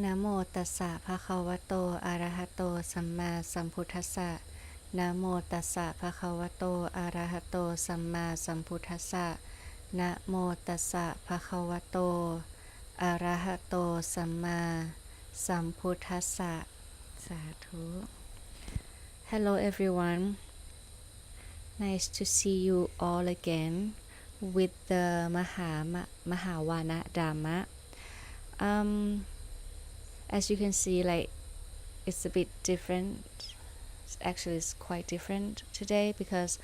นะโมตัสสะภะคะวะโตอะระหะโตสัมมาสัมพุทธัสสะนะโมตัสสะภะคะวะโตอะระหะโตสัมมาสัมพุทธัสสะนะโมตัสสะภะคะวะโตอะระหะโตสัมมาสัมพุทธัสสะสาธุ Hello everyone, nice to see you all again with the Mahavana Dhamma. As you can see, like it's a bit different. Actually, it's quite different today because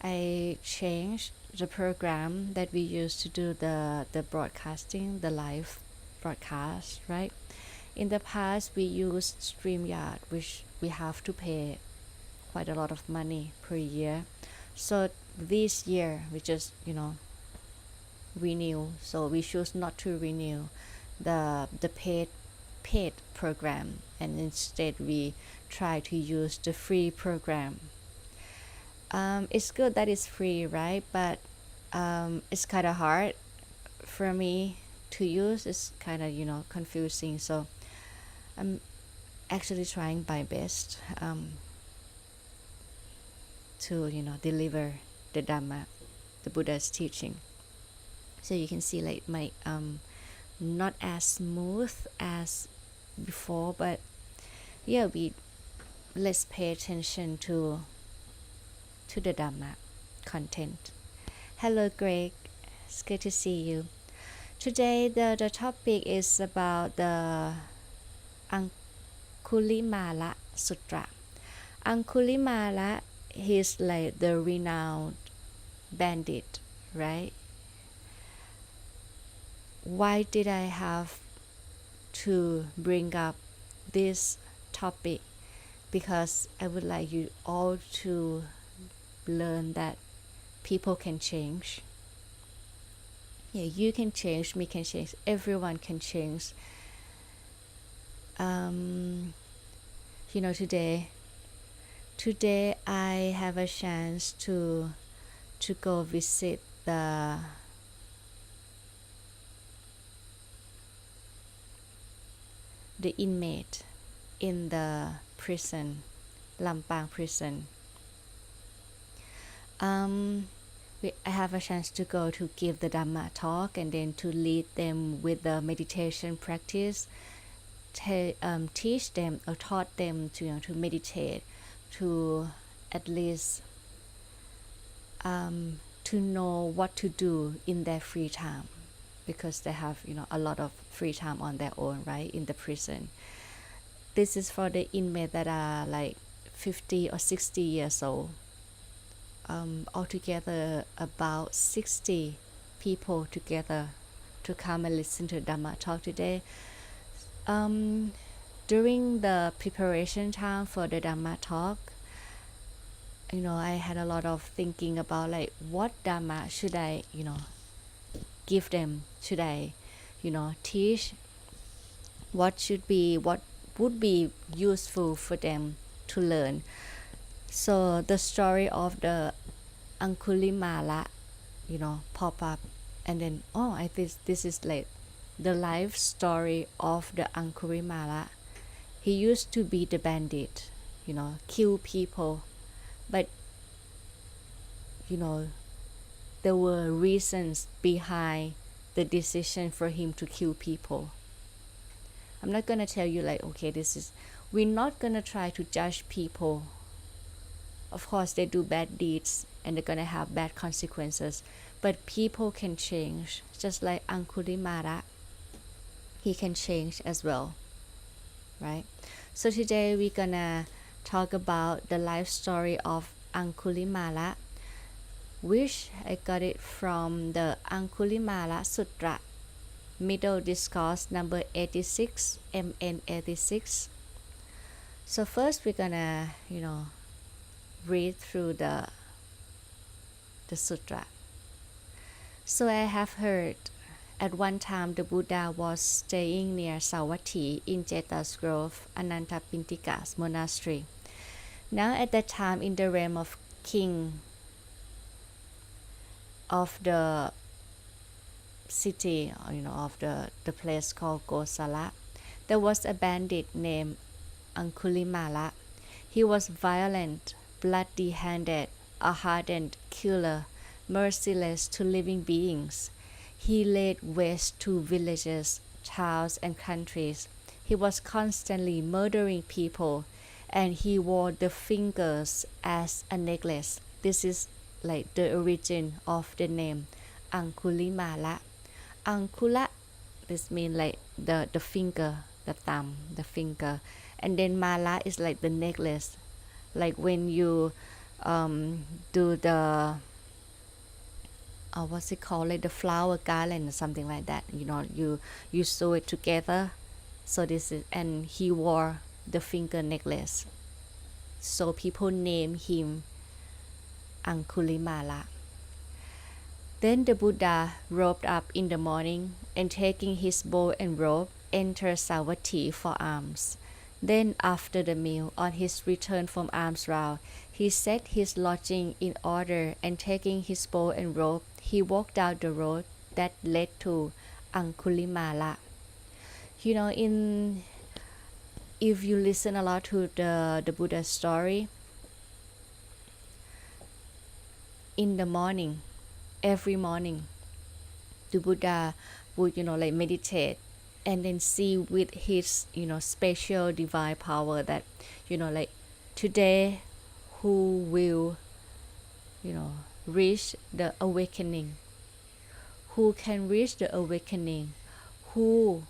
I changed the program that we used to do the broadcasting, the live broadcast, right? In the past, we used StreamYard, which we have to pay quite a lot of money per year. So this year, we just, renew. So we choose not to renew the paid program, and instead we try to use the free program. It's good that it's free, right? But it's kind of hard for me to use. It's kind of confusing. So I'm actually trying my best to deliver the Dhamma, the Buddha's teaching. So you can see like my not as smooth as before, but yeah, let's pay attention to the Dhamma content. Hello Greg, it's good to see you. Today the topic is about the Aṅgulimāla Sutra. Aṅgulimāla, he's like the renowned bandit, right? Why did I have to bring up this topic? Because I would like you all to learn that people can change. Yeah, you can change, me can change, everyone can change. Today I have a chance to go visit the inmate in the prison, Lampang prison. I have a chance to go to give the Dhamma talk and then to lead them with the meditation practice, teach them or taught them to meditate, to at least to know what to do in their free time, because they have a lot of free time on their own, right, in the prison. This is for the inmates that are like 50 or 60 years old. Altogether about 60 people together to come and listen to Dhamma talk today. During the preparation time for the Dhamma talk, I had a lot of thinking about like what Dhamma should I give them, should I teach, what would be useful for them to learn. So the story of the Aṅgulimāla pop up, and then I think this is like the life story of the Aṅgulimāla. He used to be the bandit, kill people, but there were reasons behind the decision for him to kill people. I'm not gonna tell you like, okay, we're not gonna try to judge people. Of course they do bad deeds and they're gonna have bad consequences, but people can change, just like Aṅgulimāla, he can change as well, right? So today we're gonna talk about the life story of Aṅgulimāla, which I got it from the Aṅgulimāla Sutra, Middle Discourse number 86, MN 86. So first we're gonna read through the sutra. So I have heard, at one time the Buddha was staying near Savatthi in Jeta's Grove, Anantapindika's monastery. Now at that time, in the realm of king of the city, of the place called Kosala, there was a bandit named Aṅgulimāla. He was violent, bloody-handed, a hardened killer, merciless to living beings. He laid waste to villages, towns, and countries. He was constantly murdering people, and he wore the fingers as a necklace. This is like the origin of the name Aṅgulimāla. Aṅgula, this means like the finger, the thumb, the finger. And then mala is like the necklace. Like when you do the, what's it called, like the flower garland or something like that. You sew it together. So this is, and he wore the finger necklace. So people name him Aṅgulimāla. Then the Buddha robed up in the morning and taking his bow and robe, entered Savatthi for alms. Then after the meal, on his return from alms round, he set his lodging in order and taking his bow and robe, he walked down the road that led to Aṅgulimāla. If you listen a lot to the Buddha story, in the morning, every morning, the Buddha would, meditate and then see with his, special divine power that, today who will, reach the awakening, who can reach the awakening, who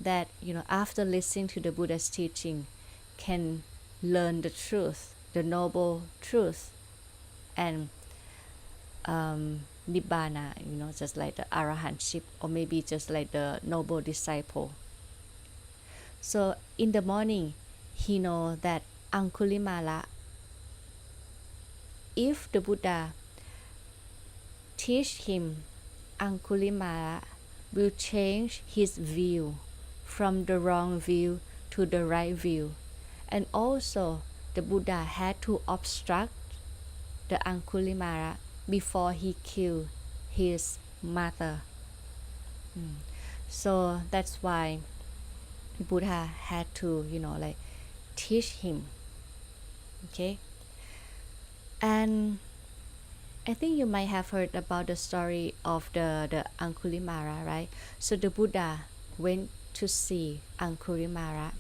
that, after listening to the Buddha's teaching can learn the truth, the noble truth, and Nibbana, just like the arahantship, or maybe just like the noble disciple. So in the morning, he know that Aṅgulimāla, if the Buddha teach him, Aṅgulimāla will change his view from the wrong view to the right view. And also the Buddha had to obstruct the Aṅgulimāla before he killed his mother. So that's why the Buddha had to, teach him. Okay? And I think you might have heard about the story of the Aṅgulimāla, right? So the Buddha went to see Aṅgulimāla.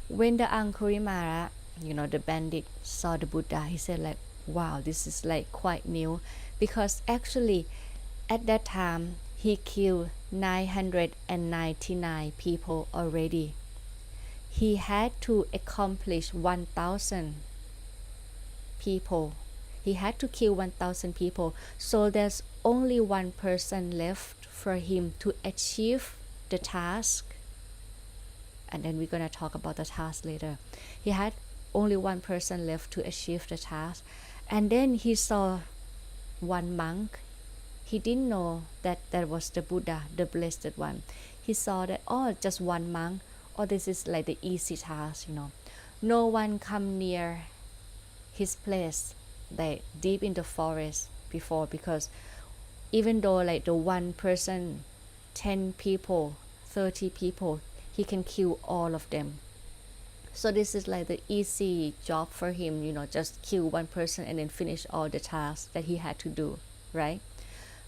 When the Aṅgulimāla, the bandit, saw the Buddha, he said like, wow, this is like quite new, because actually at that time he killed 999 people already. He had to accomplish 1,000 people. He had to kill 1,000 people. So there's only one person left for him to achieve the task. And then we're going to talk about the task later. He had only one person left to achieve the task. And then he saw one monk. He didn't know that that was the Buddha, the Blessed One. He saw that, just one monk, this is like the easy task, No one come near his place, like deep in the forest before, because even though like the one person, 10 people, 30 people, he can kill all of them. So this is like the easy job for him, just kill one person and then finish all the tasks that he had to do, right?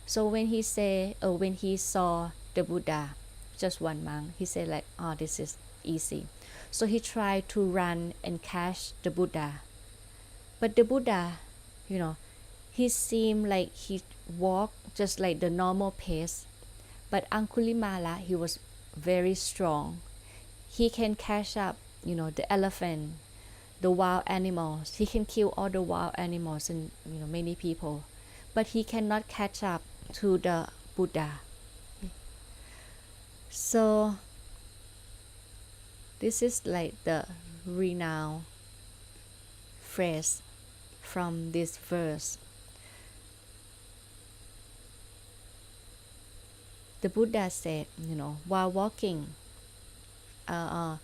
So when he saw the Buddha, just one monk, he said like, this is easy. So he tried to run and catch the Buddha. But the Buddha, he seemed like he walked just like the normal pace. But Aṅgulimāla, he was very strong. He can catch up, the elephant, the wild animals. He can kill all the wild animals and, many people. But he cannot catch up to the Buddha. So this is like the renowned phrase from this verse. The Buddha said, while walking, at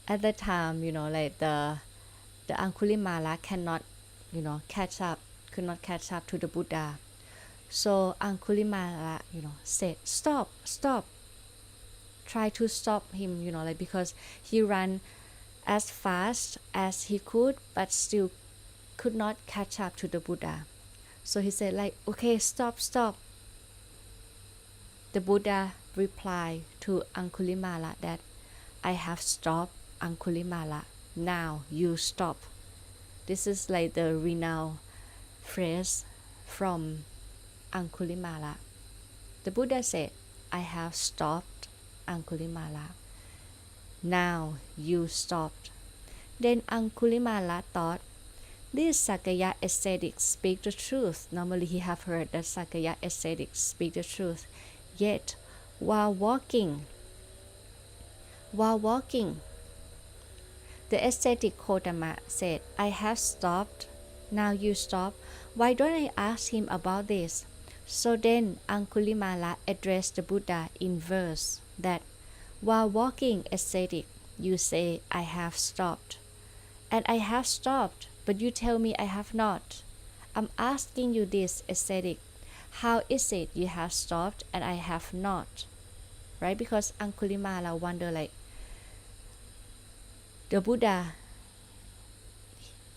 that time, like the Aṅgulimāla could not catch up to the Buddha. So Aṅgulimāla, said, stop, stop. Try to stop him, like because he ran as fast as he could, but still could not catch up to the Buddha. So he said like, okay, stop, stop. The Buddha replied to Aṅgulimāla that I have stopped, Aṅgulimāla. Now you stop. This is like the renowned phrase from Aṅgulimāla. The Buddha said, I have stopped, Aṅgulimāla. Now you stopped. Then Aṅgulimāla thought, these Sakya ascetics speak the truth. Normally he have heard that Sakya ascetics speak the truth. Yet, while walking, the ascetic Kotama said, I have stopped, now you stop. Why don't I ask him about this? So then Aṅgulimāla addressed the Buddha in verse that, while walking ascetic, you say, I have stopped. And I have stopped, but you tell me I have not. I'm asking you this, ascetic. How is it you have stopped and I have not? Right? Because Aṅgulimāla wonder like, the Buddha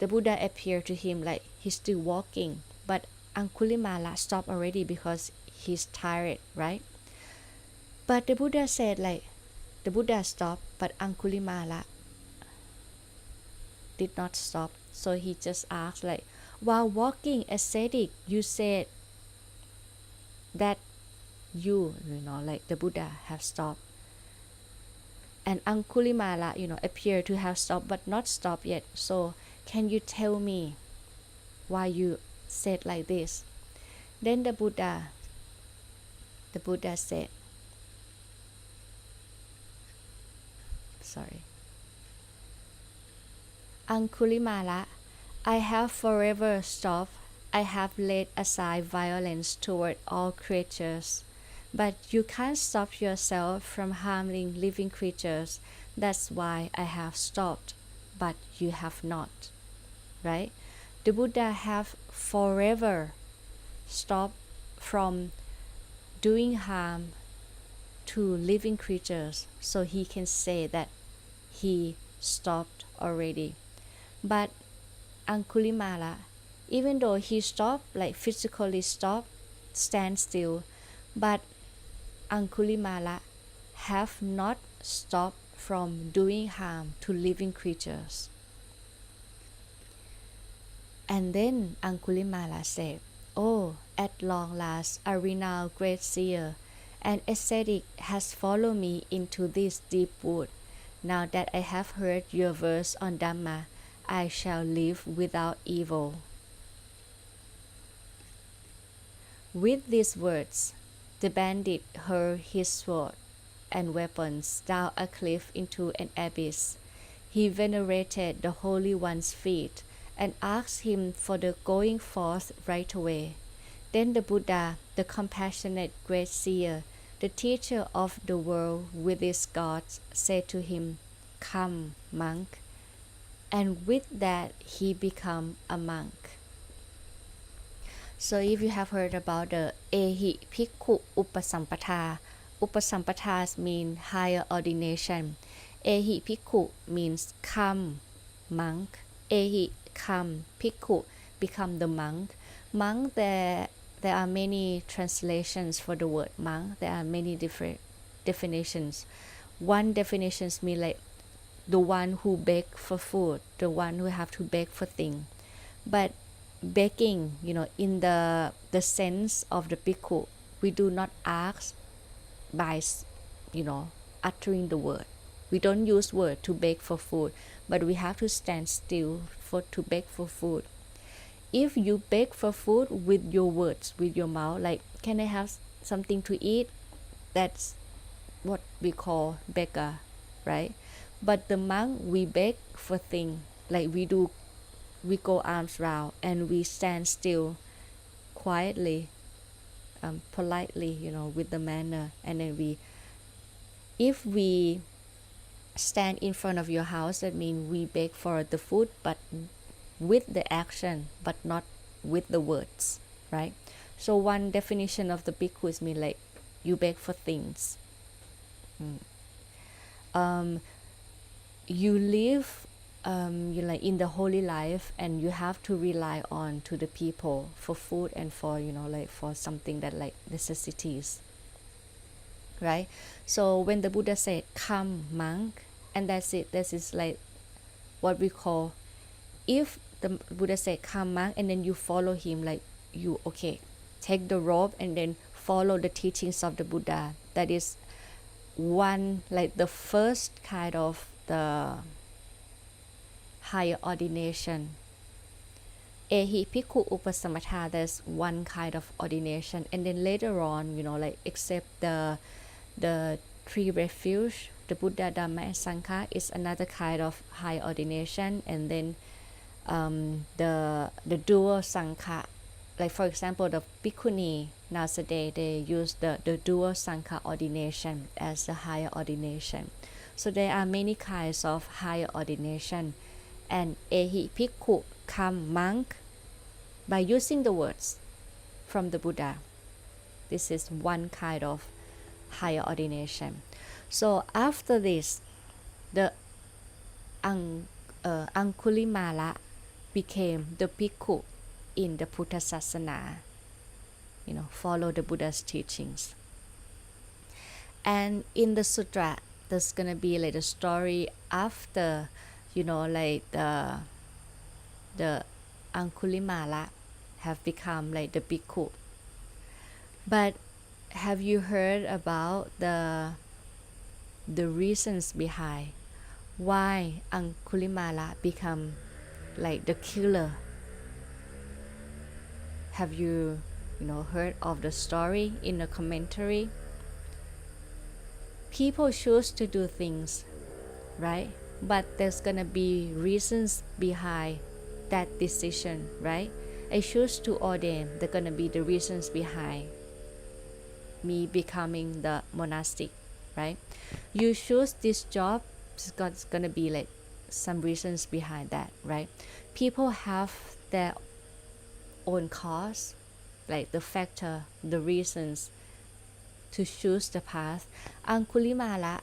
appeared to him like he's still walking, but Aṅgulimāla stopped already because he's tired, right? But the Buddha said like, the Buddha stopped, but Aṅgulimāla did not stop. So he just asked like, while walking ascetic, you said that you like the Buddha have stopped. And Aṅgulimāla, appeared to have stopped but not stopped yet. So can you tell me why you said like this? Then the Buddha said, Aṅgulimāla, I have forever stopped. I have laid aside violence toward all creatures. But you can't stop yourself from harming living creatures. That's why I have stopped, but you have not. Right? The Buddha have forever stopped from doing harm to living creatures, so he can say that he stopped already. But Aṅgulimāla, even though he stopped, like physically stopped, stand still, but Aṅgulimāla have not stopped from doing harm to living creatures. And then Aṅgulimāla said, oh, at long last, a renowned great seer, an ascetic has followed me into this deep wood. Now that I have heard your verse on Dhamma, I shall live without evil. With these words, the bandit hurled his sword and weapons down a cliff into an abyss. He venerated the Holy One's feet and asked him for the going forth right away. Then the Buddha, the compassionate great seer, the teacher of the world with its gods, said to him, come, monk. And with that, he became a monk. So if you have heard about the Ehi Bhikkhu Upasampata, Upasampatas mean higher ordination. Ehi Bhikkhu means come, monk. Ehi come, Bhikkhu, become the monk. Monk, there are many translations for the word monk. There are many different definitions. One definition means like the one who beg for food, the one who have to beg for things. But begging, in the sense of the bhikkhu, we do not ask by, uttering the word. We don't use word to beg for food, but we have to stand still to beg for food. If you beg for food with your words, with your mouth, like, can I have something to eat? That's what we call beggar, right? But the monk, we beg for things, like we go arms round and we stand still quietly, politely, with the manner. And then if we stand in front of your house, that means we beg for the food, but with the action, but not with the words, right? So one definition of the bhikkhu is mean like you beg for things. You live you like in the holy life, and you have to rely on to the people for food and for like for something that like necessities, right? So when the Buddha said come monk, and that's it, this is like what we call, if the Buddha said come monk and then you follow him, like you take the robe and then follow the teachings of the Buddha, that is one like the first kind of the higher ordination. Ehi Bhikkhu Upasamatha, there's one kind of ordination, and then later on, like except the three refuge, the Buddha, Dhamma, and Sangha is another kind of high ordination, and then the dual Sangha, like for example the Bhikkhuni nowadays they use the dual Sangha ordination as the higher ordination. So there are many kinds of higher ordination, and Ehi Bhikkhu come monk by using the words from the Buddha. This is one kind of higher ordination. So after this, the Aṅgulimāla became the bhikkhu in the Buddha Sasana, follow the Buddha's teachings. And in the sutra, there's gonna be like the story after, like the Aṅgulimāla have become like the bhikkhu. But have you heard about the reasons behind why Aṅgulimāla become like the killer? Have you heard of the story in the commentary? People choose to do things, right? But there's gonna be reasons behind that decision, right? I choose to ordain, there's gonna be the reasons behind me becoming the monastic, right? You choose this job, it's gonna be like some reasons behind that, right? People have their own cause, like the factor, the reasons to choose the path. Aṅgulimāla,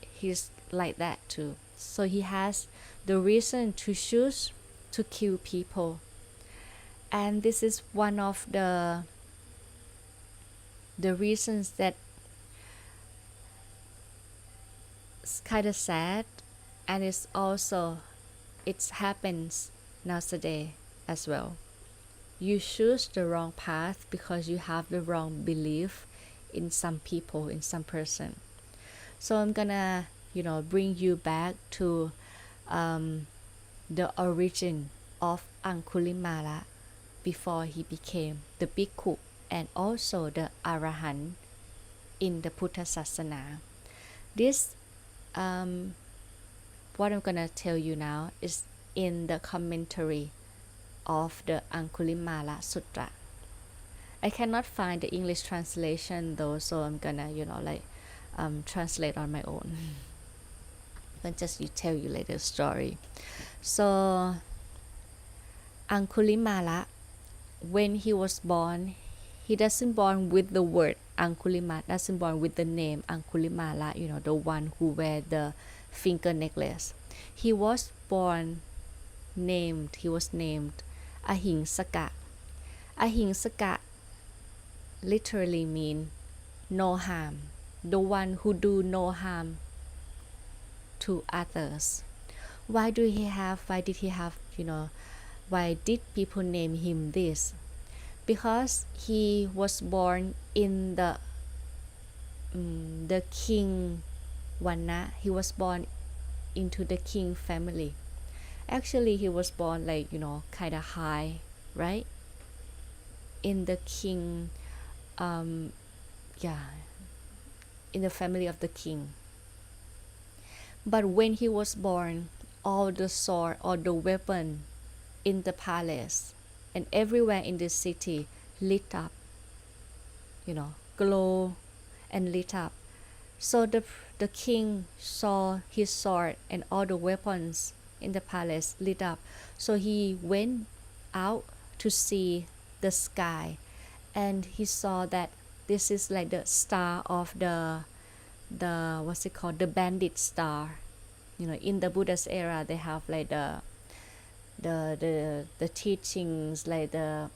he's like that too. So he has the reason to choose to kill people. And this is one of the reasons that it's kind of sad, and it's also it happens nowadays as well. You choose the wrong path because you have the wrong belief in some people, in some person. So I'm gonna bring you back to the origin of Aṅgulimāla before he became the bhikkhu and also the arahant in the Buddha Sasana. This what I'm gonna tell you now is in the commentary of the Aṅgulimāla Sutra. I cannot find the English translation though, so I'm gonna translate on my own. But just tell you later story. So Aṅgulimāla, when he was born, he doesn't born with the word Aṅgulimāla, doesn't born with the name Aṅgulimāla, the one who wear the finger necklace. He was named Ahingsaka. Ahingsaka literally mean no harm, the one who do no harm to others. Why did he have why did people name him this? Because he was born in the king Vanna. He was born into the king family. Actually he was born kind of high, right? In the king in the family of the king. But when he was born, all the sword or the weapon in the palace and everywhere in the city lit up, glow and lit up. So the king saw his sword and all the weapons in the palace lit up. So he went out to see the sky, and he saw that this is like the star of the what's it called, the bandit star. In the Buddha's era, they have like the teachings, like the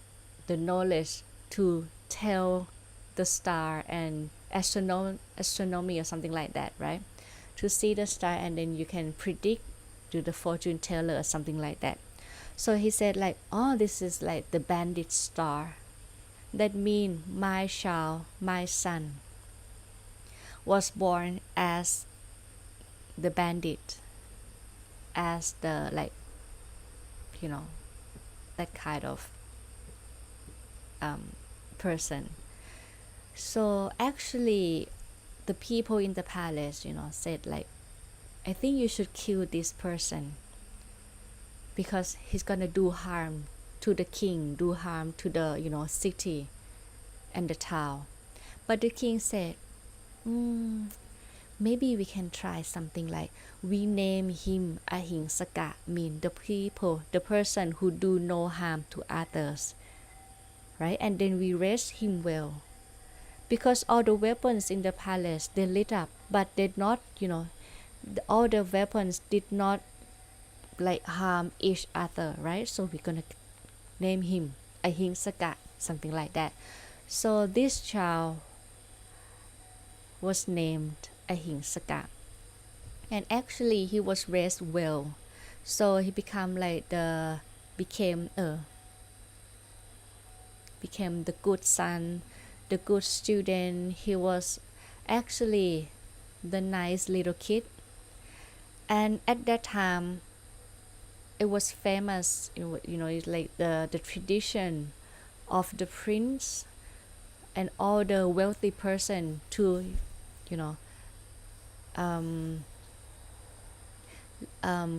knowledge to tell the star and astronomy or something like that, right? To see the star, and then you can predict to the fortune teller or something like that. So he said like, oh, this is like the bandit star. That means my child, my son, was born as the bandit, as the like, that kind of person. So actually, the people in the palace, said like, I think you should kill this person because he's gonna do harm to the king, do harm to the city and the town. But the king said, maybe we can try something like we name him Ahingsaka, mean the person who do no harm to others, right? And then we raise him well, because all the weapons in the palace, they lit up, but did not, all the weapons did not like harm each other, right? So we're gonna name him Ahingsaka, something like that. So this child was named Ahingsaka, and actually he was raised well, so he became the good son, the good student. He was actually the nice little kid, and at that time it was famous, it's like the tradition of the prince and all the wealthy person to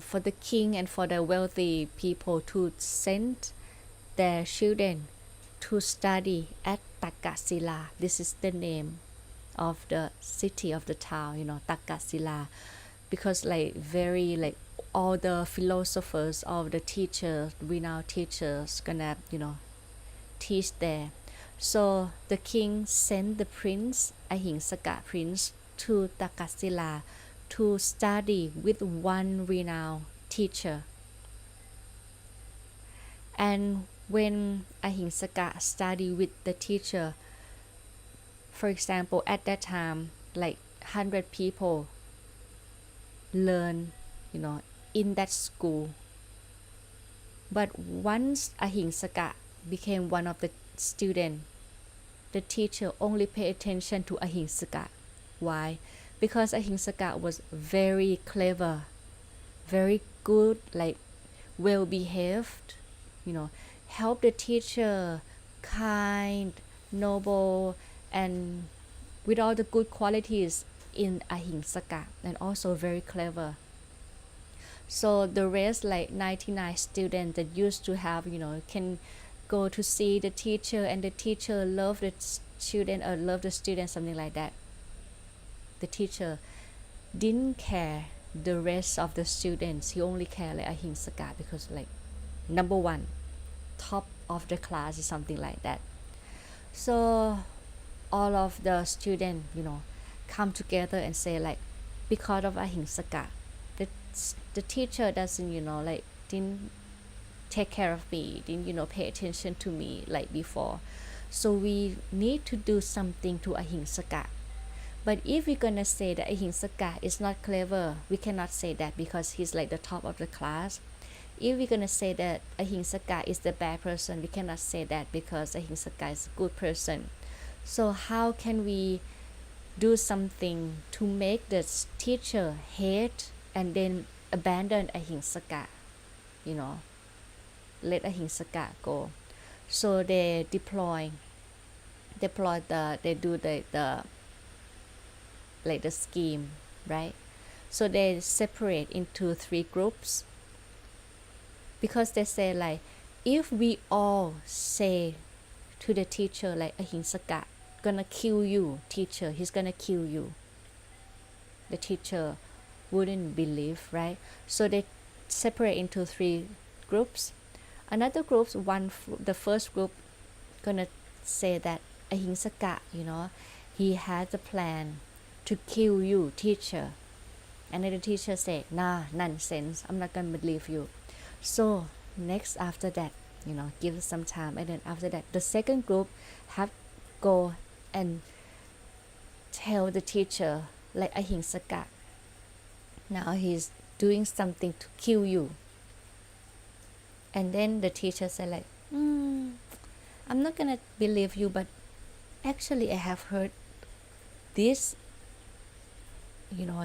for the king and for the wealthy people to send their children to study at Takasila. This is the name of the city, of the town, Takasila, because like very like all the philosophers, all the teachers, renowned teachers gonna teach there. So the king sent the prince, Ahingsaka prince, to Takasila to study with one renowned teacher. And when Ahingsaka studied with the teacher, for example, at that time, like 100 people learn, in that school. But once Ahingsaka became one of the students, the teacher only paid attention to Ahingsaka. Why? Because Ahingsaka was very clever, very good, like well behaved, help the teacher, kind, noble, and with all the good qualities in Ahingsaka, and also very clever. So the rest, like 99 students that used to have, can go to see the teacher, and the teacher love the student or love the student, something like that. The teacher didn't care the rest of the students. He only cared like Ahingsaka, because like number one, top of the class, is something like that. So all of the students, come together and say like, because of Ahingsaka, the teacher doesn't, didn't take care of me, didn't, pay attention to me like before. So we need to do something to Ahingsaka. But if we're gonna say that Ahingsaka is not clever, we cannot say that because he's like the top of the class. If we're gonna say that Ahingsaka is the bad person, we cannot say that because Ahingsaka is a good person. So how can we do something to make the teacher hate and then abandon Ahingsaka, let Ahingsaka go? So they do the scheme, right? So they separate into 3 groups, because they say like, if we all say to the teacher like, Ahingsaka gonna kill you, teacher, he's gonna kill you, the teacher wouldn't believe, right? So they separate into 3 groups. Another group, the first group gonna say that Ahingsaka, he had a plan to kill you, teacher. And then the teacher said, nah, nonsense, I'm not gonna believe you. So next after that, give some time, and then after that, the second group have go and tell the teacher like Ahingsaka, now he's doing something to kill you. And then the teacher said like, I'm not gonna believe you, but actually I have heard this,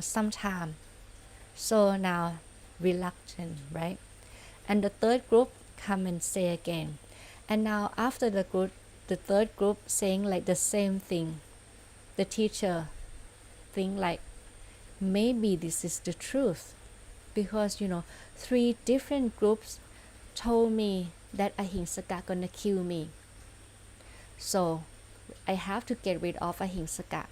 sometime. So now reluctant, right? And the third group come and say again. And now after the third group saying like the same thing, the teacher think like, maybe this is the truth, because 3 different groups told me that Ahingsaka gonna kill me. So I have to get rid of Ahingsaka.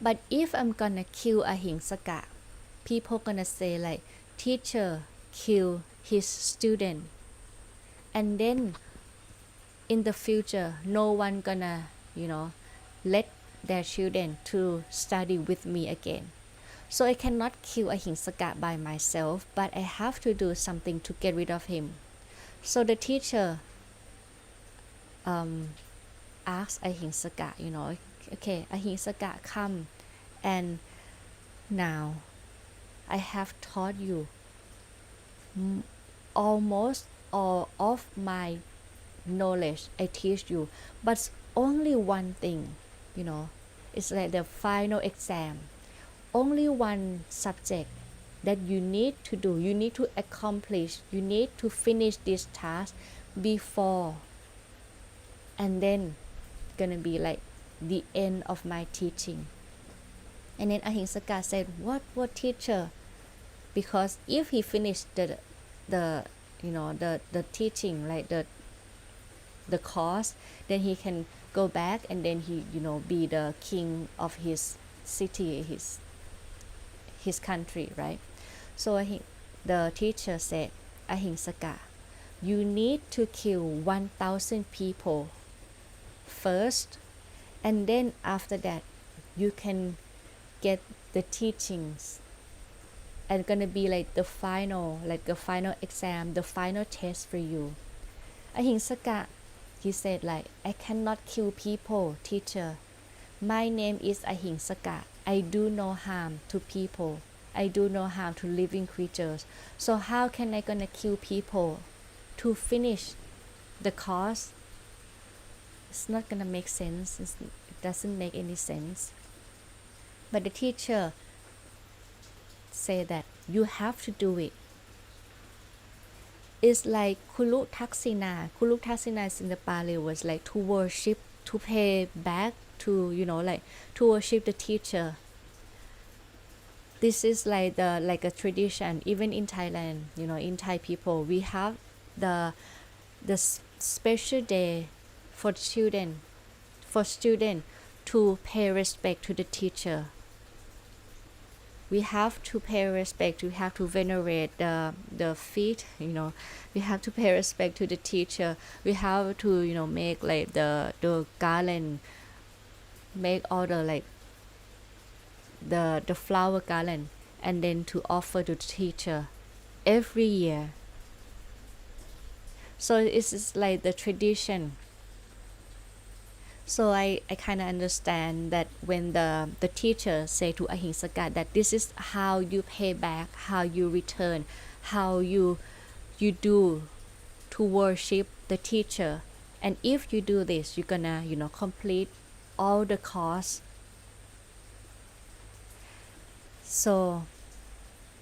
But if I'm gonna kill Ahingsaka, people gonna say like, teacher kill his student, and then in the future no one gonna let their children to study with me again. So I cannot kill Ahingsaka by myself, but I have to do something to get rid of him. So the teacher asked Ahingsaka, okay, Ahingsaka, come, and now I have taught you almost all of my knowledge. I teach you, but only one thing, it's like the final exam. Only one subject that you need to do, you need to accomplish, you need to finish this task before, and then gonna be like the end of my teaching. And then Ahingsaka said, what teacher? Because if he finished the teaching, like the course, then he can go back, and then he be the king of his city, his country, right? So the teacher said, Ahingsaka, you need to kill 1,000 people first, and then after that you can get the teachings, and gonna be like the final exam, the final test for you. Ahingsaka, he said like, I cannot kill people, teacher. My name is Ahingsaka. I do no harm to people. I do no harm to living creatures. So how can I gonna kill people to finish the course? It's not gonna make sense. It doesn't make any sense. But the teacher said that you have to do it. It's like Kulu Taksina. Kulu Taksina is in the Pali was like to worship, to pay back, to to worship the teacher. This is like a tradition. Even in Thailand, in Thai people, we have the special day for student to pay respect to the teacher. We have to pay respect. We have to venerate the feet. We have to pay respect to the teacher. We have to make like the garland, make all the the flower garland, and then to offer to the teacher every year. So it's like the tradition. So I kind of understand that when the teacher say to Ahingsaka that this is how you pay back, how you return, how you do to worship the teacher. And if you do this, you're gonna complete all the course. So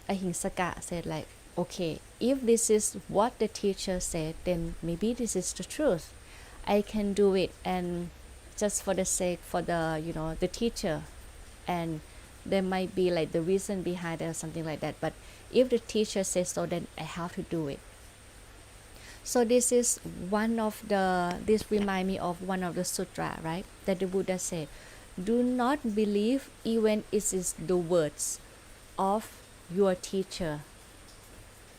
Ahingsaka said like, okay, if this is what the teacher said, then maybe this is the truth. I can do it, and just for the sake for the the teacher, and there might be like the reason behind it or something like that. But if the teacher says so, then I have to do it. So this is this remind me of one of the sutra, right? That the Buddha said, do not believe even it is the words of your teacher,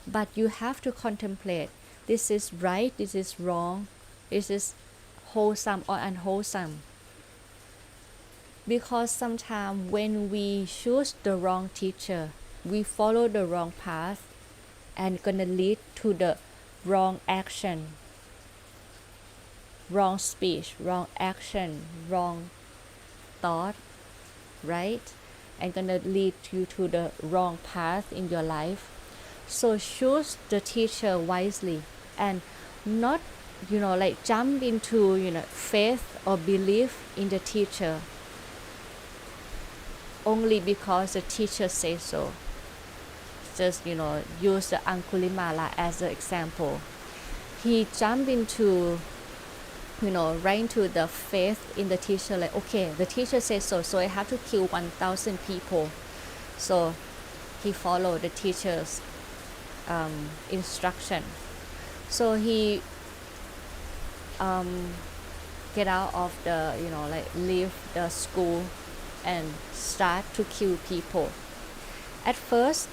but you have to contemplate, this is right, this is wrong, this is wholesome or unwholesome. Because sometimes when we choose the wrong teacher, we follow the wrong path and gonna lead to the wrong action, wrong speech, wrong action, wrong thought, right? And gonna lead you to the wrong path in your life. So choose the teacher wisely and not, like jump into, faith or belief in the teacher only because the teacher says so. Just, use the Aṅgulimāla as an example. He jumped into, right into the faith in the teacher, like, okay, the teacher says so, so I have to kill 1,000 people. So he followed the teacher's instruction. So he get out of the, leave the school and start to kill people. At first,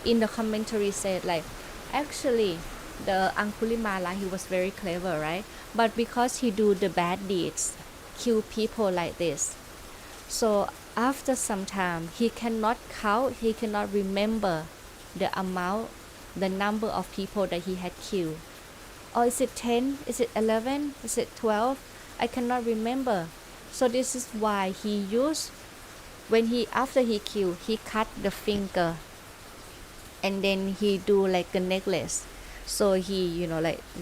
in the commentary said, like, actually the Aṅgulimāla, he was very clever, right? But because he do the bad deeds, kill people like this, so after some time he cannot count, he cannot remember the amount, the number of people that he had killed. Or is it 10? Is it 11? Is it 12? I cannot remember. So this is why he used, after he killed, he cut the finger and then he do like a necklace. So he,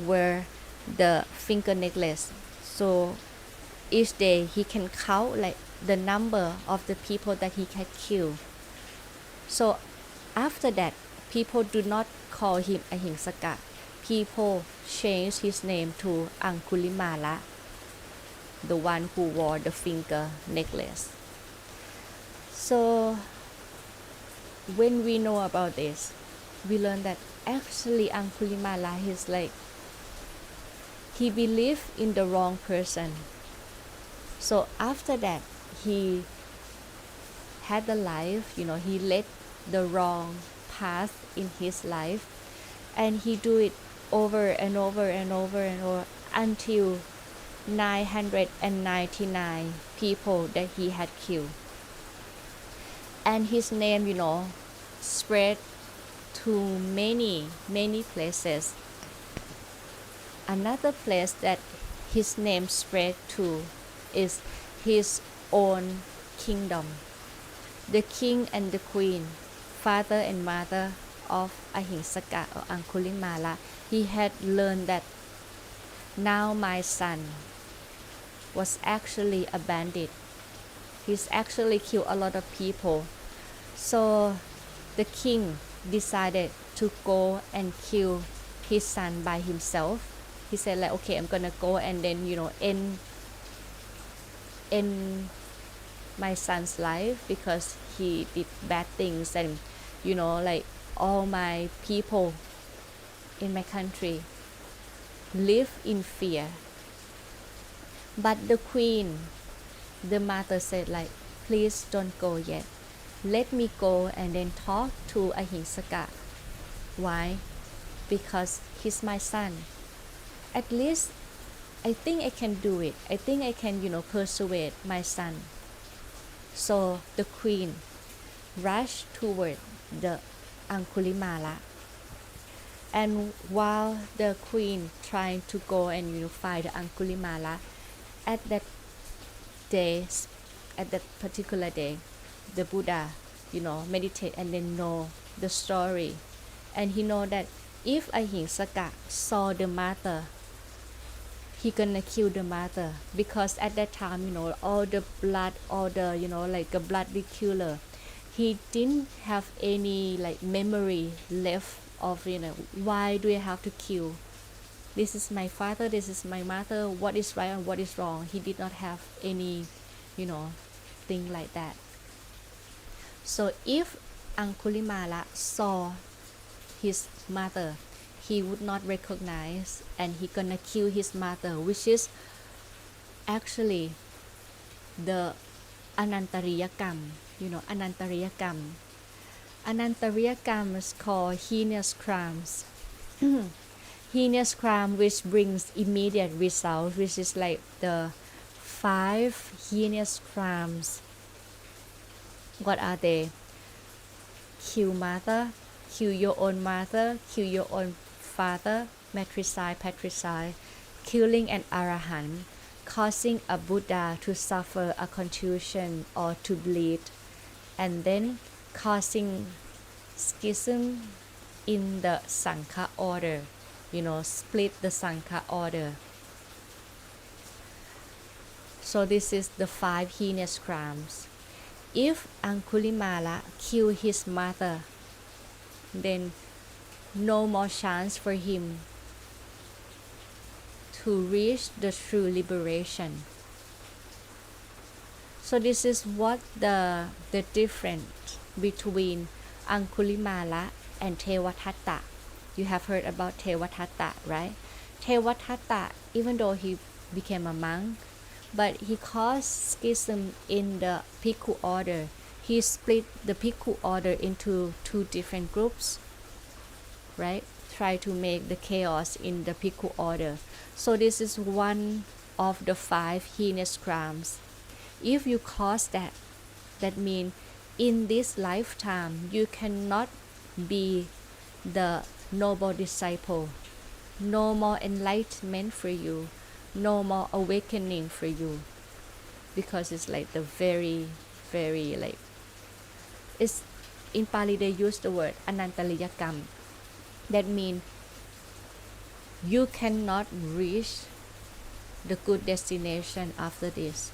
wear the finger necklace. So each day he can count like the number of the people that he had killed. So after that, people do not call him Ahingsaka. People change his name to Aṅgulimāla, the one who wore the finger necklace. So when we know about this, we learn that actually Aṅgulimāla is like, he believed in the wrong person. So after that, he had the life, he led the wrong path in his life, and he do it over and over and over and over until 999 people that he had killed. And his name, spread to many, many places. Another place that his name spread to is his own kingdom. The king and the queen, father and mother of Ahingsaka or Aṅgulimāla, he had learned that now my son was actually a bandit. He's actually killed a lot of people. So the king decided to go and kill his son by himself. He said, like, okay, I'm gonna go and then, end my son's life because he did bad things, and like all my people in my country live in fear. But the queen, the mother, said, like, please don't go yet. Let me go and then talk to Ahingsaka. Why? Because he's my son. At least I think I can do it. I think I can, persuade my son. So the queen rushed toward the Aṅgulimāla. And while the queen trying to go and, find the Aṅgulimāla, at that particular day, the Buddha, meditate and then know the story. And he know that if Ahingsaka saw the mother, he gonna kill the mother, because at that time, all the blood, all the, like a bloody killer, he didn't have any like memory left of, why do I have to kill? This is my father, this is my mother, what is right and what is wrong. He did not have any, thing like that. So if Aṅgulimāla saw his mother, he would not recognize, and he gonna kill his mother, which is actually the Anantariyakam. Anantariyakam is called heinous crimes. heinous crime which brings immediate result, which is like the 5 heinous crimes. What are they? Kill mother, kill your own mother, kill your own father, matricide, patricide, killing an arahant, causing a Buddha to suffer a contusion or to bleed, and then causing schism in the Sangha order, split the Sangha order. So this is the 5 heinous crimes. If Aṅgulimāla killed his mother, then no more chance for him to reach the true liberation. So this is what the difference between Aṅgulimāla and Tevatatta. You have heard about Tevatatta, right? Tevatatta, even though he became a monk, but he caused schism in the Bhikkhu order. He split the Bhikkhu order into 2 different groups, right? Try to make the chaos in the Bhikkhu order. So this is one of the 5 heinous crimes. If you cause that, that means in this lifetime you cannot be the noble disciple. No more enlightenment for you, no more awakening for you, because it's like the very like, it's in Pali they use the word anantaliyakam. That means you cannot reach the good destination after this.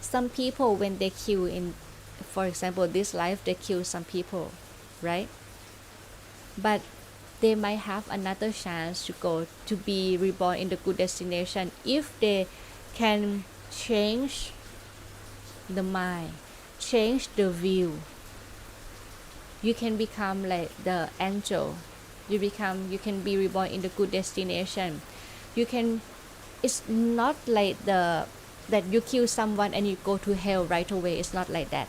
Some people, when they kill in, for example, this life, they kill some people, right? But they might have another chance to go to be reborn in the good destination if they can change the mind, change the view. You can become like the angel. You can be reborn in the good destination. It's not like that you kill someone and you go to hell right away. It's not like that.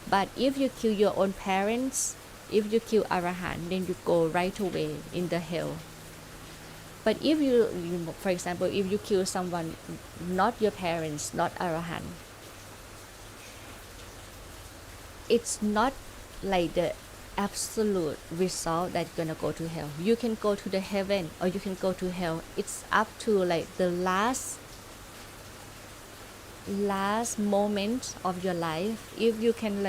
But if you kill your own parents, if you kill arahant, then you go right away in the hell. But if you for example, if you kill someone, not your parents, not arahant, it's not like the absolute result that's gonna go to hell. You can go to the heaven or you can go to hell. It's up to like the last moment of your life. If you can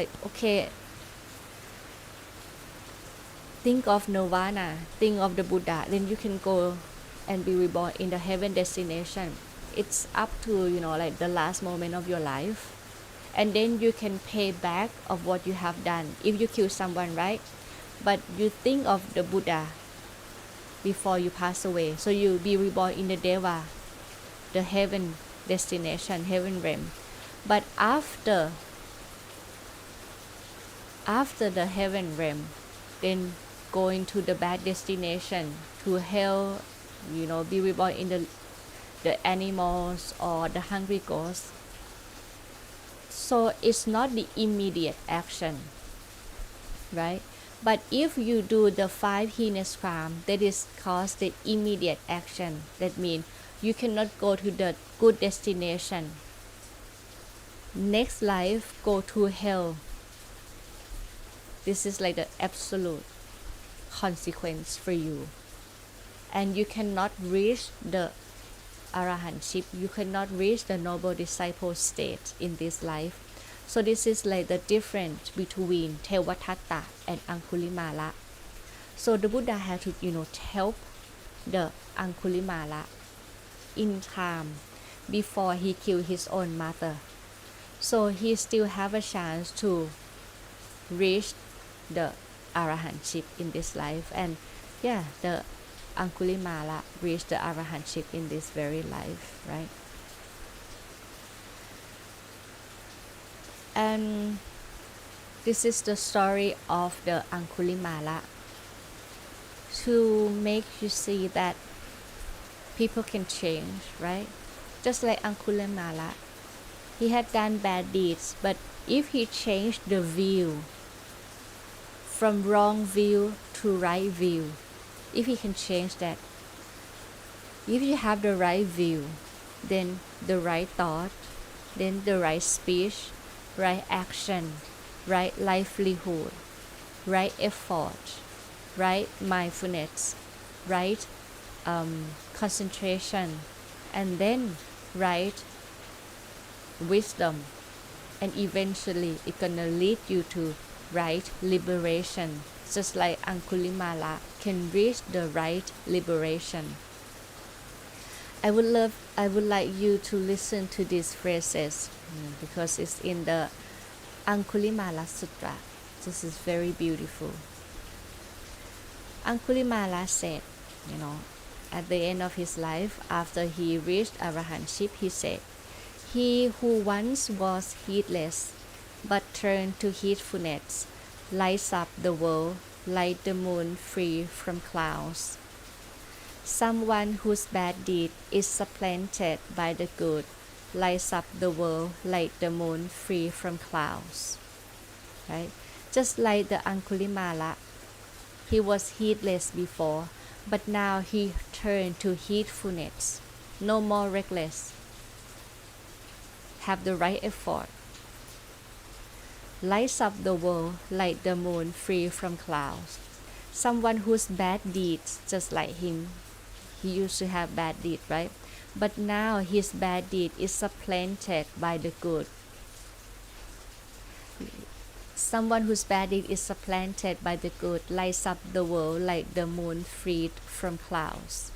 think of nirvana, think of the Buddha, then you can go and be reborn in the heaven destination. It's up to the last moment of your life, and then you can pay back of what you have done if you kill someone, right? But you think of the Buddha before you pass away, so you be reborn in the Deva, the heaven destination, heaven realm. But after the heaven realm, then going to the bad destination, to hell, be reborn in the animals or the hungry ghosts. So it's not the immediate action, right? But if you do the 5 heinous crimes, that is cause the immediate action. That means you cannot go to the good destination. Next life, go to hell. This is like the absolute consequence for you. And you cannot reach the arahantship. You cannot reach the noble disciple state in this life. So this is like the difference between Tevatatta and Aṅgulimāla. So the Buddha had to help the Aṅgulimāla in time before he killed his own mother. So he still have a chance to reach the arahantship in this life. And the Aṅgulimāla reached the arahantship in this very life, right? And this is the story of the Aṅgulimāla, to make you see that people can change, right? Just like Aṅgulimāla, he had done bad deeds, but if he changed the view from wrong view to right view, if he can change that, if you have the right view, then the right thought, then the right speech, right action, right livelihood, right effort, right mindfulness, right concentration, and then right wisdom, and eventually it's gonna lead you to right liberation, just like Aṅgulimāla can reach the right liberation. I would like you to listen to these phrases because it's in the Aṅgulimāla Sutra. This is very beautiful. Aṅgulimāla said, at the end of his life, after he reached arahantship, he said, "He who once was heedless, but turned to heedfulness, lights up the world like the moon free from clouds. Someone whose bad deed is supplanted by the good, lights up the world like the moon free from clouds." Right? Just like the Aṅgulimāla, he was heedless before, but now he turned to heedfulness. No more reckless. Have the right effort. Lights up the world like the moon free from clouds. Someone whose bad deeds, just like him, he used to have bad deed, right? But now his bad deed is supplanted by the good. Someone whose bad deed is supplanted by the good lights up the world like the moon freed from clouds.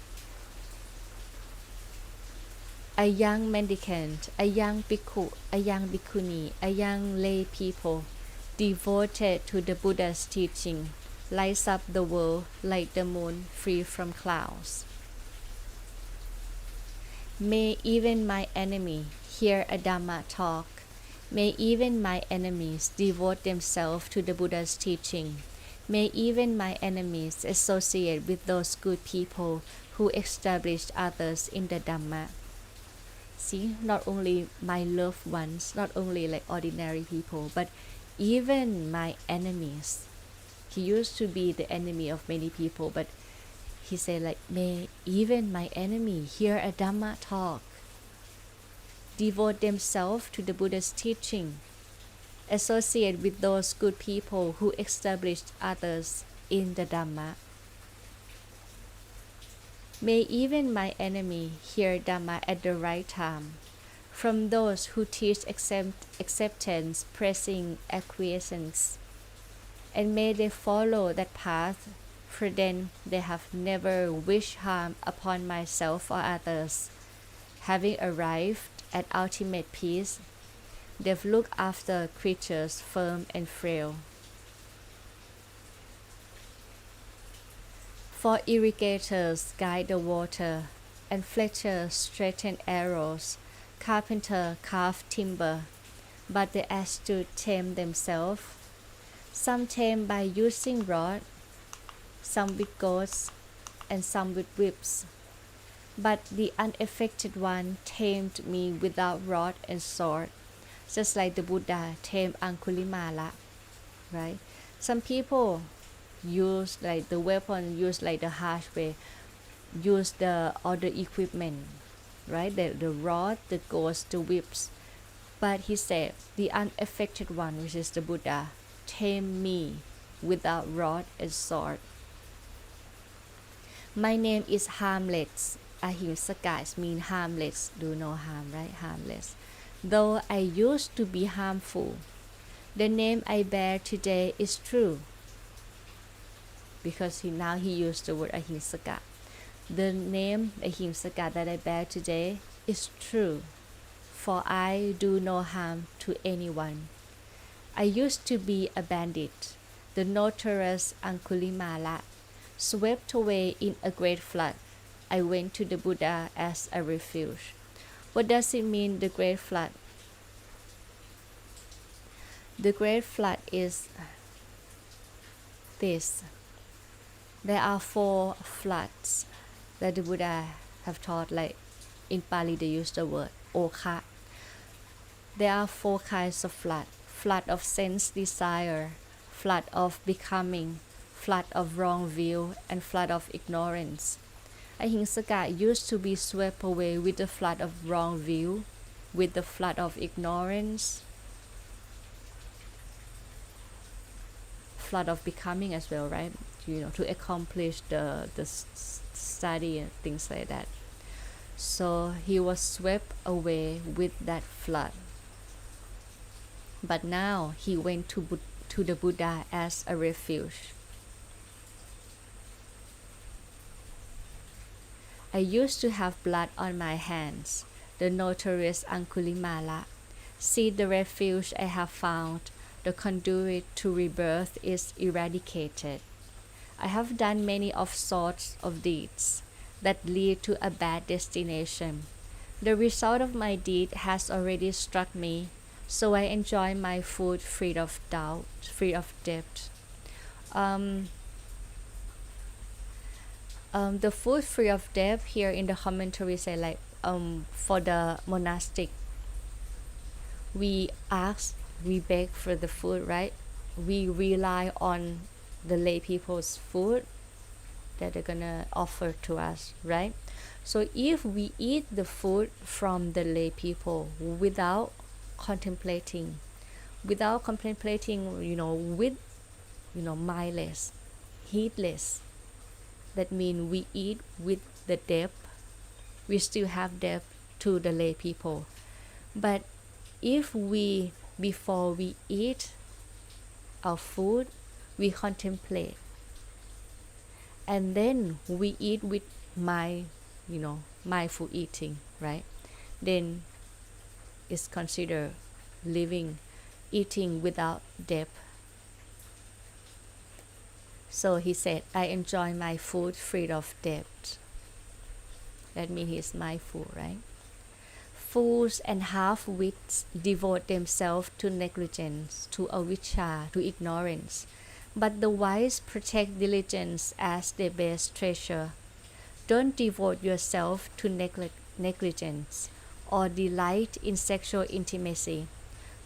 A young mendicant, a young bhikkhu, a young bhikkhuni, a young lay people devoted to the Buddha's teaching lights up the world like the moon free from clouds. May even my enemy hear a Dhamma talk. May even my enemies devote themselves to the Buddha's teaching. May even my enemies associate with those good people who established others in the Dhamma. See, not only my loved ones, not only like ordinary people, but even my enemies. He used to be the enemy of many people, but he said like, may even my enemy hear a Dhamma talk, devote themselves to the Buddha's teaching, associate with those good people who established others in the Dhamma. May even my enemy hear Dhamma at the right time, from those who teach acceptance, praising acquiescence, and may they follow that path, for then they have never wished harm upon myself or others. Having arrived at ultimate peace, they've looked after creatures firm and frail. For irrigators guide the water, and fletchers straighten arrows, carpenter carve timber, but the astute tame themselves. Some tame by using rod, some with goads, and some with whips. But the unaffected one tamed me without rod and sword, just like the Buddha tamed Aṅgulimāla, right? Some people use like the weapon, use like the harsh way, use the other equipment, right? The rod, the goads, the whips. But he said, the unaffected one, which is the Buddha, tamed me without rod and sword. My name is harmless. Ahimsaka means harmless. Do no harm, right? Harmless. Though I used to be harmful, the name I bear today is true. Because now he used the word ahimsaka. The name ahimsaka that I bear today is true, for I do no harm to anyone. I used to be a bandit, the notorious Aṅgulimāla, swept away in a great flood. I went to the Buddha as a refuge. What does it mean, the great flood? The great flood is this. There are 4 floods that the Buddha have taught, like in Pali they use the word okha. There are 4 kinds of flood. Flood of sense desire, flood of becoming, flood of wrong view and flood of ignorance. Ahimsaka used to be swept away with the flood of wrong view, with the flood of ignorance, flood of becoming as well, right? To accomplish the study and things like that. So he was swept away with that flood. But now he went to the Buddha as a refuge. I used to have blood on my hands, the notorious Aṅgulimāla. See the refuge I have found, the conduit to rebirth is eradicated. I have done many of sorts of deeds that lead to a bad destination. The result of my deed has already struck me, so I enjoy my food free of doubt, free of debt. The food free of debt here in the commentary say like for the monastic, we beg for the food, right? We rely on the lay people's food that they're gonna offer to us, right? So if we eat the food from the lay people without contemplating, with mindless, heedless, that means we eat with the debt. We still have debt to the lay people. But if we, before we eat our food, we contemplate, and then we eat with mindful eating, right? Then it's considered eating without debt. So he said, I enjoy my food free of debt. That means he's mindful, right? Fools and half-wits devote themselves to negligence, to avijja, to ignorance. But the wise protect diligence as their best treasure. Don't devote yourself to negligence or delight in sexual intimacy.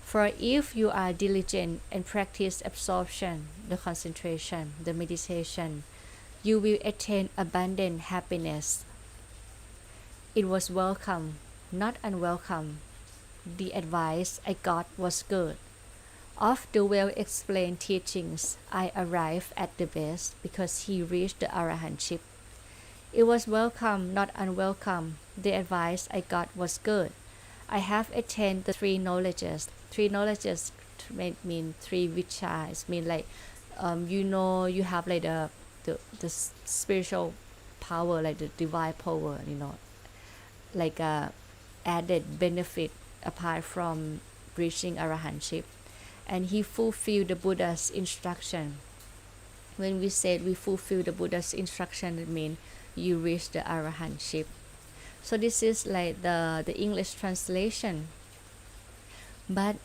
For if you are diligent and practice absorption, the concentration, the meditation, you will attain abundant happiness. It was welcome, not unwelcome. The advice I got was good. Of the well-explained teachings, I arrived at the best because he reached the arahantship. It was welcome, not unwelcome. The advice I got was good. I have attained the three knowledges. Three knowledges mean three vichas. Mean like, you have like the spiritual power, like the divine power, like a added benefit apart from reaching arahantship. And he fulfilled the Buddha's instruction. When we said we fulfill the Buddha's instruction, it means you reach the arahantship. So this is like the English translation. But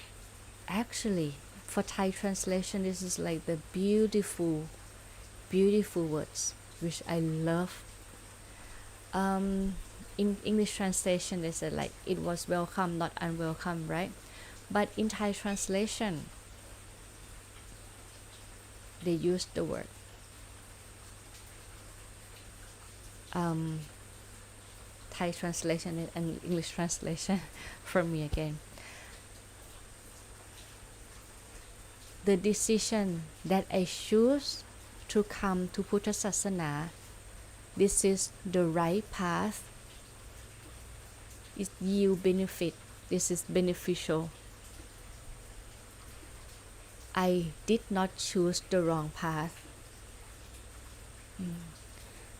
actually, for Thai translation, this is like the beautiful words, which I love. In English translation, they said like it was welcome, not unwelcome, right? But in Thai translation, they use the word Thai translation and English translation for me again. The decision that I choose to come to Buddha Sasana, this is the right path. It yield benefit. This is beneficial. I did not choose the wrong path.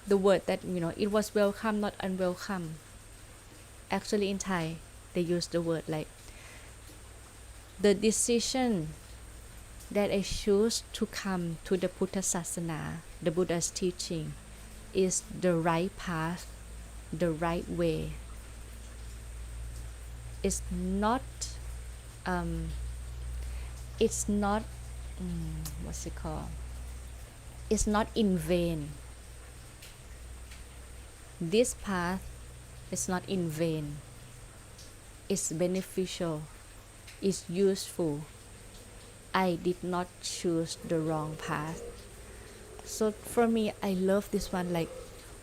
The word that, it was welcome, not unwelcome. Actually in Thai, they use the word like, the decision that I choose to come to the Buddha Sasana, the Buddha's teaching, is the right path, the right way. It's not it's not it's not in vain. This path is not in vain. It's beneficial. It's useful. I did not choose the wrong path. So for me, I love this one. Like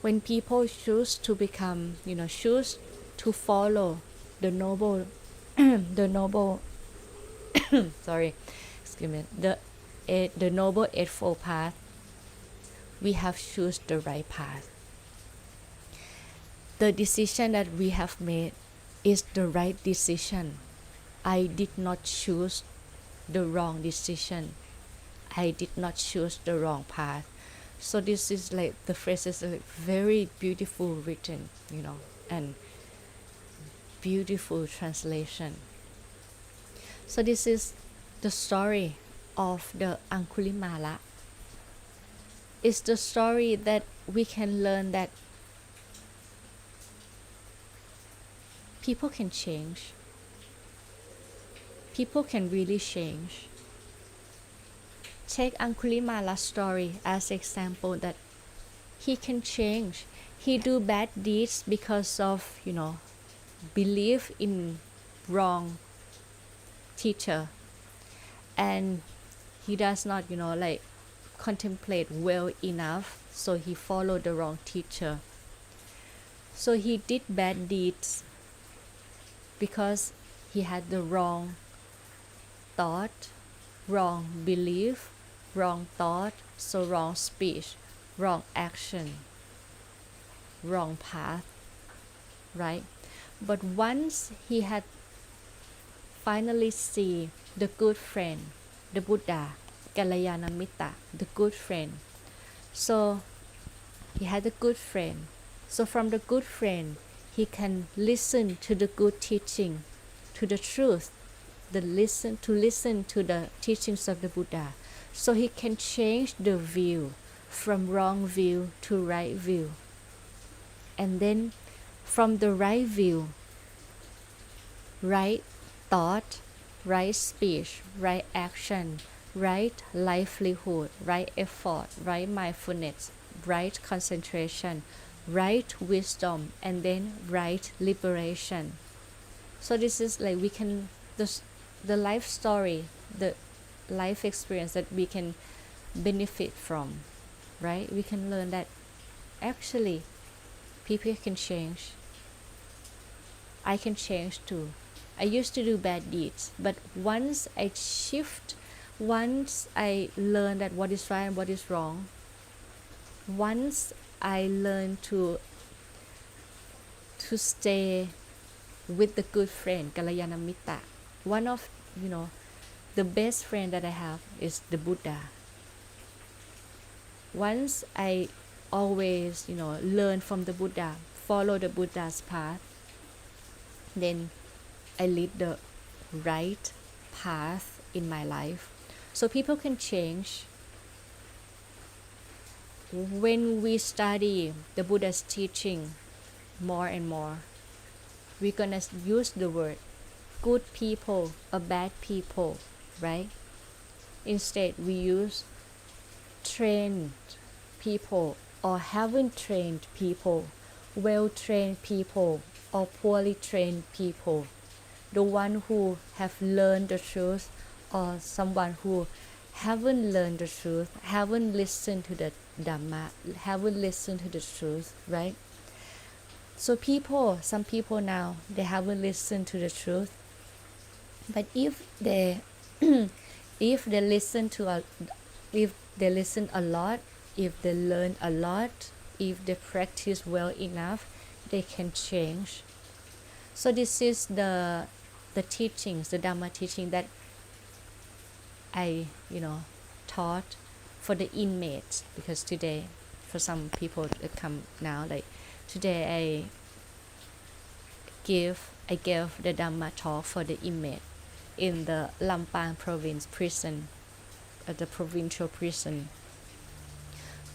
when people choose to become, choose to follow the noble, the noble, sorry, excuse me, the noble eightfold path, we have choose the right path. The decision that we have made is the right decision. I did not choose the wrong decision. I did not choose the wrong path. So this is like the phrase is like very beautiful written, and beautiful translation. So this is the story of the Aṅgulimāla. It's the story that we can learn that people can change. People can really change. Take Aṅgulimāla's story as example that he can change. He do bad deeds because of, belief in wrong teacher. And he does not, contemplate well enough, so he followed the wrong teacher. So he did bad deeds because he had the wrong thought, wrong belief, wrong thought, so wrong speech, wrong action, wrong path, right? But once he had finally see the good friend, the Buddha, Kalyana the good friend. So he had a good friend. So from the good friend, he can listen to the good teaching, to the truth, listen to the teachings of the Buddha. So he can change the view from wrong view to right view. And then from the right view, right thought, right speech, right action, right livelihood, right effort, right mindfulness, right concentration, right wisdom, and then right liberation. So this is like we can, the life story, the life experience that we can benefit from, right? We can learn that actually people can change. I can change too. I used to do bad deeds, but once I learn that what is right and what is wrong, once I learn to stay with the good friend, Kalyana Mitta, one of, the best friend that I have is the Buddha. Once I always, learn from the Buddha, follow the Buddha's path, then I lead the right path in my life. So people can change. When we study the Buddha's teaching more and more, we're gonna use the word good people or bad people, right? Instead, we use trained people or haven't trained people, well-trained people or poorly trained people, the one who have learned the truth or someone who haven't learned the truth, haven't listened to the Dhamma, haven't listened to the truth, right? So some people now, they haven't listened to the truth, but if they if they listen a lot, if they learn a lot, if they practice well enough, they can change. So this is the teachings, the Dhamma teaching that I taught for the inmates, because today for some people that come now, like today I gave the Dhamma talk for the inmate in the Lampang province prison, at the provincial prison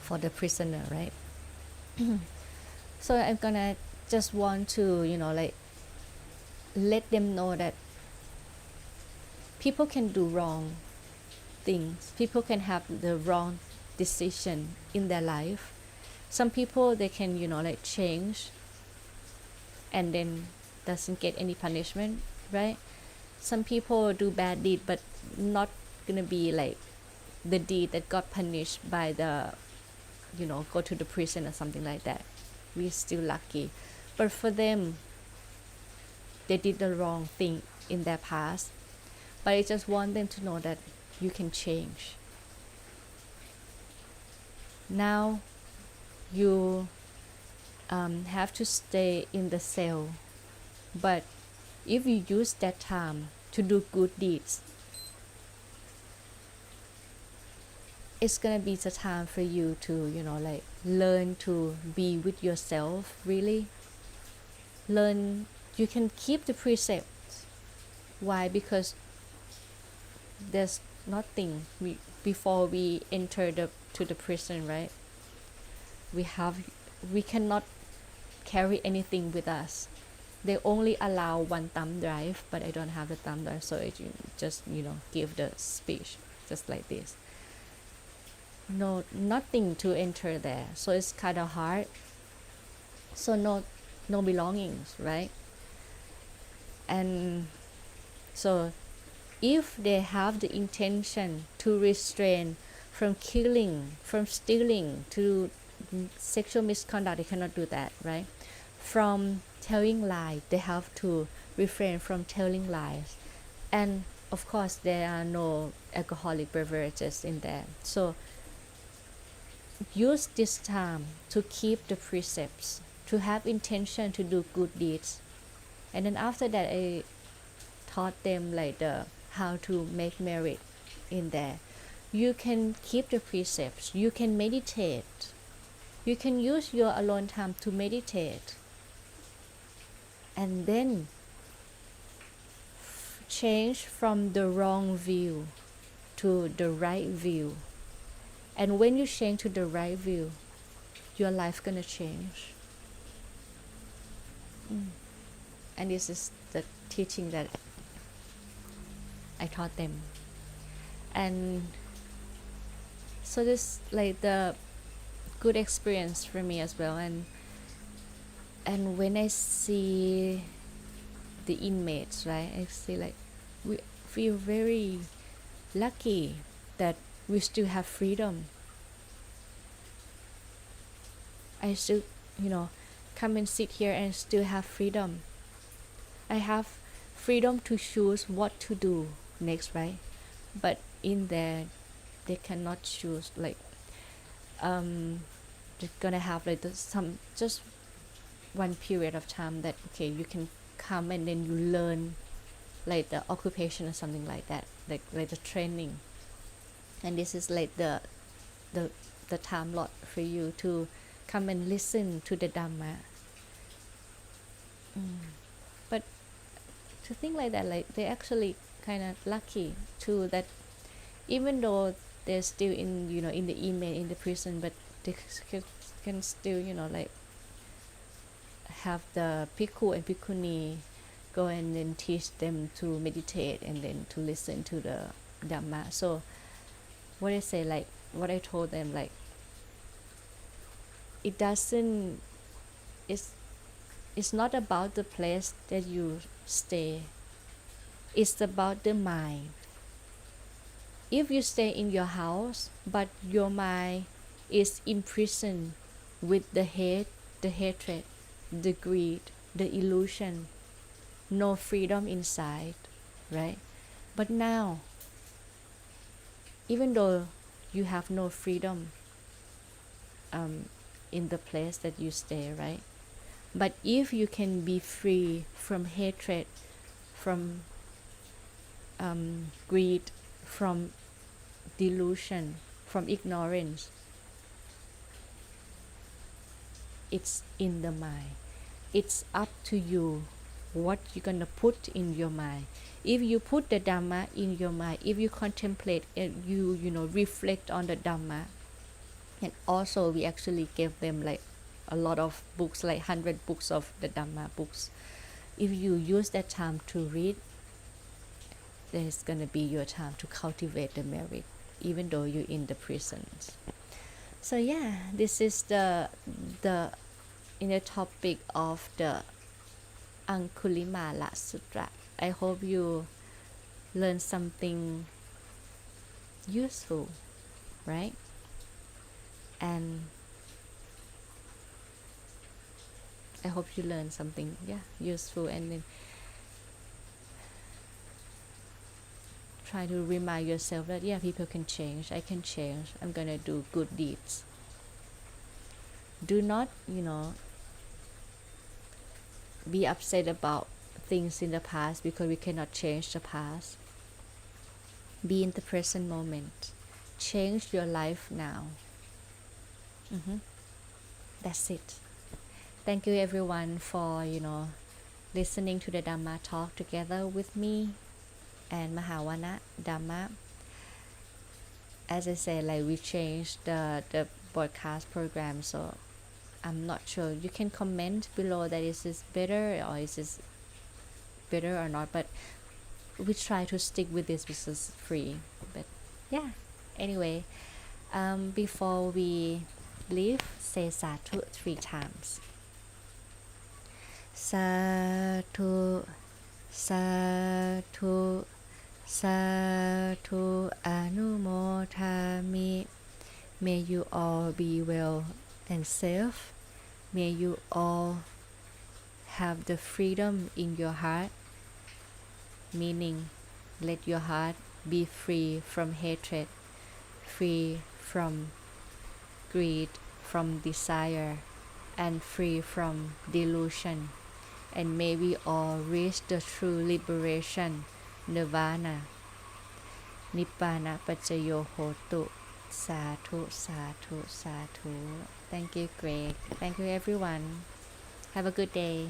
for the prisoner, right? So I'm gonna just want to let them know that people can do wrong things, people can have the wrong decision in their life. Some people, they can change and then doesn't get any punishment, right? Some people do bad deed, but not gonna be like the deed that got punished by the go to the prison or something like that. We're still lucky. But for them, they did the wrong thing in their past. But I just want them to know that you can change. Now you have to stay in the cell, but if you use that time to do good deeds, it's gonna be the time for you to learn to be with yourself. Really learn. You can keep the precepts. Why? Because there's nothing before we enter to the prison, right? We cannot carry anything with us. They only allow one thumb drive, but I don't have the thumb drive, so I just give the speech just like this. No, nothing to enter there, so it's kind of hard. So no belongings, right? And so if they have the intention to restrain from killing, from stealing, to sexual misconduct, they cannot do that, right? From telling lies, they have to refrain from telling lies. And of course there are no alcoholic beverages in there. So use this time to keep the precepts, to have intention to do good deeds. And then after that I taught them how to make merit in there. You can keep the precepts, you can meditate, you can use your alone time to meditate, and then change from the wrong view to the right view. And when you change to the right view, your life gonna change. And this is the teaching that I taught them. And so this the good experience for me as well. And when I see the inmates, right, I see we feel very lucky that we still have freedom. I still come and sit here and still have freedom. I have freedom to choose what to do next, right? But in there they cannot choose. They're gonna have some just one period of time that okay, you can come and then you learn the occupation or something like that, like the training. And this is the time lot for you to come and listen to the Dhamma. But to think like that, they're actually kind of lucky too, that even though they're still in in the email in the prison, but they can still have the bhikkhu and bhikkhuni go and then teach them to meditate and then to listen to the Dhamma. So what I say, what I told them, it doesn't, it's not about the place that you stay, it's about the mind. If you stay in your house but your mind is imprisoned with the hate, the hatred, the greed, the illusion, no freedom inside, right? But now, even though you have no freedom in the place that you stay, right? But if you can be free from hatred, from greed, from delusion, from ignorance, it's in the mind. It's up to you what you're gonna put in your mind. If you put the Dhamma in your mind, if you contemplate and you reflect on the Dhamma, and also we actually gave them a lot of books, 100 books of the Dhamma books. If you use that time to read, there's gonna be your time to cultivate the merit, even though you're in the prisons. So yeah, this is the inner topic of the Aṅgulimāla Sutra. I hope you learn something useful, right? And I hope you learned something, yeah, useful, and then try to remind yourself that, yeah, people can change, I can change, I'm gonna do good deeds. Do not, be upset about things in the past because we cannot change the past. Be in the present moment. Change your life now. That's it. Thank you everyone for, listening to the Dhamma talk together with me and Mahawana Dhamma. As I said, like, we changed the broadcast program, so I'm not sure. You can comment below that is this better or is this better or not, but we try to stick with this because it's free. But yeah, anyway, before we leave, say sadhu 3 times. Sadhu, sadhu, sadhu, anumodhami. May you all be well and safe. May you all have the freedom in your heart, meaning let your heart be free from hatred, free from greed, from desire, and free from delusion. And may we all reach the true liberation, nirvana, nibbana paccaya hotu. Sadhu, sadhu, sadhu. Thank you, Greg. Thank you, everyone. Have a good day.